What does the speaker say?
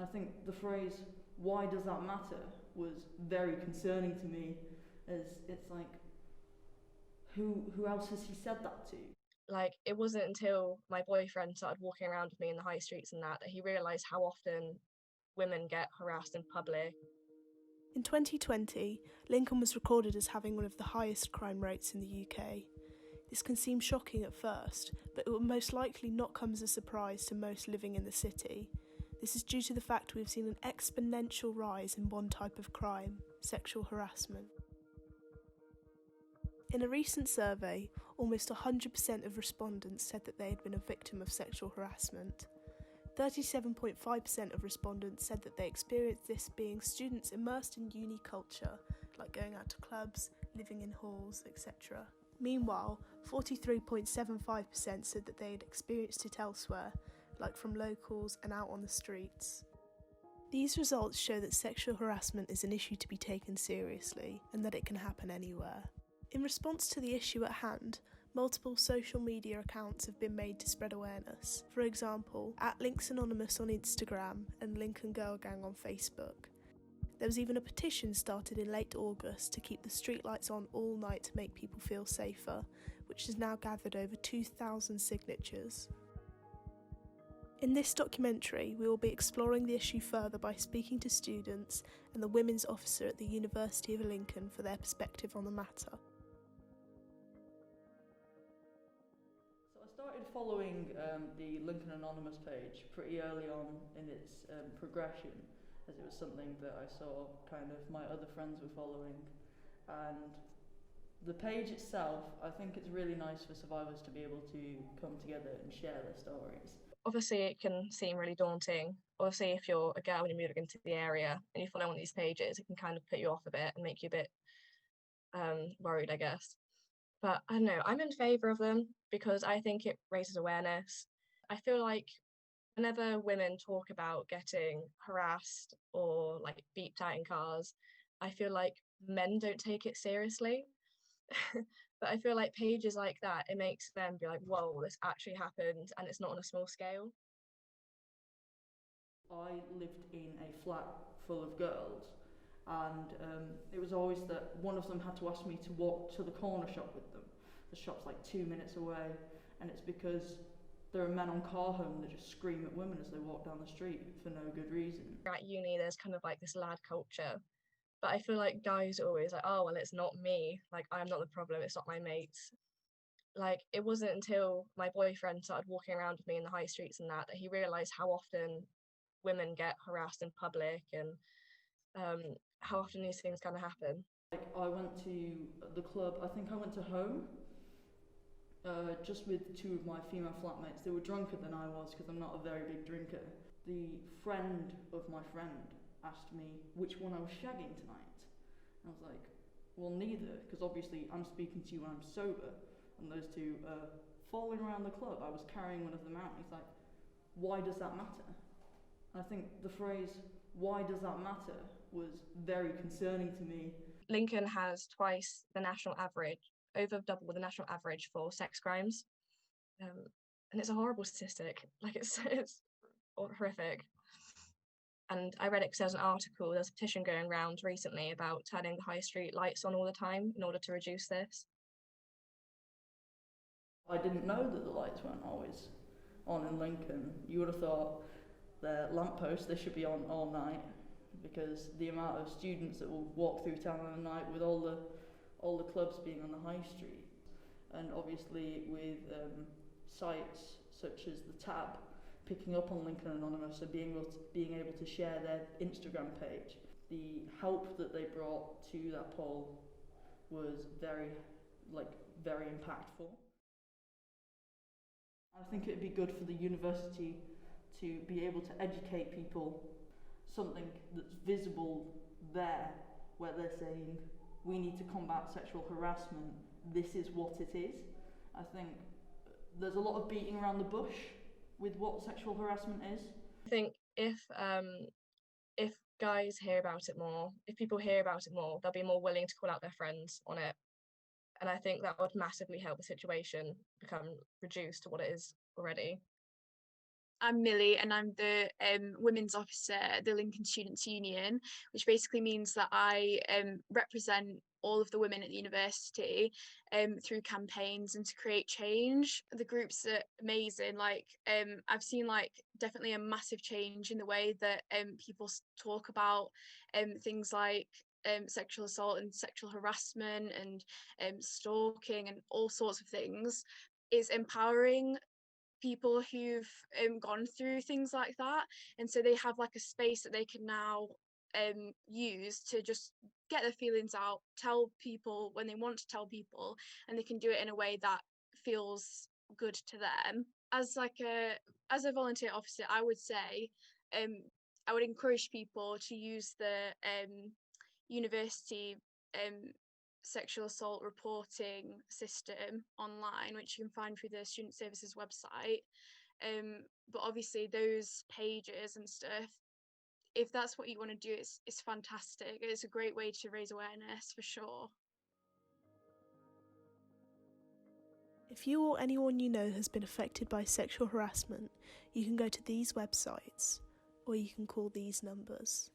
I think the phrase, why does that matter, was very concerning to me, as it's like, who else has he said that to? Like, it wasn't until my boyfriend started walking around with me in the high streets and that he realised how often women get harassed in public. In 2020, Lincoln was recorded as having one of the highest crime rates in the UK. This can seem shocking at first, but it will most likely not come as a surprise to most living in the city. This is due to the fact we've seen an exponential rise in one type of crime, sexual harassment. In a recent survey, almost 100% of respondents said that they had been a victim of sexual harassment. 37.5% of respondents said that they experienced this being students immersed in uni culture, like going out to clubs, living in halls, etc. Meanwhile, 43.75% said that they had experienced it elsewhere, like from locals and out on the streets. These results show that sexual harassment is an issue to be taken seriously, and that it can happen anywhere. In response to the issue at hand, multiple social media accounts have been made to spread awareness. For example, @LinksAnonymous on Instagram and Lincoln Girl Gang on Facebook. There was even a petition started in late August to keep the streetlights on all night to make people feel safer, which has now gathered over 2,000 signatures. In this documentary, we will be exploring the issue further by speaking to students and the women's officer at the University of Lincoln for their perspective on the matter. So I started following the Lincoln Anonymous page pretty early on in its progression, as it was something that I saw kind of my other friends were following. And the page itself, I think it's really nice for survivors to be able to come together and share their stories. Obviously, it can seem really daunting. Obviously, if you're a girl and you're moving into the area and you follow one of these pages, it can kind of put you off a bit and make you a bit worried, I guess. But I don't know, I'm in favour of them because I think it raises awareness. I feel like whenever women talk about getting harassed or like beeped out in cars, I feel like men don't take it seriously. But I feel like pages like that, it makes them be like, whoa, this actually happened and it's not on a small scale. I lived in a flat full of girls, and it was always that one of them had to ask me to walk to the corner shop with them. The shop's like 2 minutes away, and it's because there are men on car home that just scream at women as they walk down the street for no good reason. At uni, there's kind of like this lad culture, but I feel like guys are always like, oh, well, it's not me. Like, I'm not the problem. It's not my mates. Like, it wasn't until my boyfriend started walking around with me in the high streets and that he realised how often women get harassed in public and how often these things kind of happen. Like, I went to the club, I think I went to Home, just with two of my female flatmates. They were drunker than I was because I'm not a very big drinker. The friend of my friend asked me which one I was shagging tonight. And I was like, well, neither, because obviously I'm speaking to you when I'm sober, and those two are falling around the club. I was carrying one of them out. He's like, why does that matter? And I think the phrase, why does that matter, was very concerning to me. Lincoln has twice the national average, over double the national average for sex crimes. And it's a horrible statistic. Like, it's horrific. And I read it because there was an article, there's a petition going around recently about turning the high street lights on all the time in order to reduce this. I didn't know that the lights weren't always on in Lincoln. You would have thought the lampposts, they should be on all night, because the amount of students that will walk through town in the night with all the clubs being on the high street, and obviously with sites such as the Tab picking up on Lincoln Anonymous and being able to share their Instagram page. The help that they brought to that poll was very impactful. I think it'd be good for the university to be able to educate people, something that's visible there, where they're saying, we need to combat sexual harassment, this is what it is. I think there's a lot of beating around the bush with what sexual harassment is. I think if guys hear about it more, if people hear about it more, they'll be more willing to call out their friends on it. And I think that would massively help the situation become reduced to what it is already. I'm Millie, and I'm the Women's Officer at the Lincoln Students' Union, which basically means that I represent all of the women at the university through campaigns and to create change. The groups are amazing. Like I've seen like definitely a massive change in the way that people talk about things like sexual assault and sexual harassment and stalking and all sorts of things. Is empowering people who've gone through things like that, and so they have like a space that they can now use to just get their feelings out, tell people when they want to tell people, and they can do it in a way that feels good to them. As a volunteer officer, I would say I would encourage people to use the university sexual assault reporting system online, which you can find through the Student Services website. But obviously those pages and stuff, if that's what you want to do, it's fantastic. It's a great way to raise awareness for sure. If you or anyone you know has been affected by sexual harassment, you can go to these websites or you can call these numbers.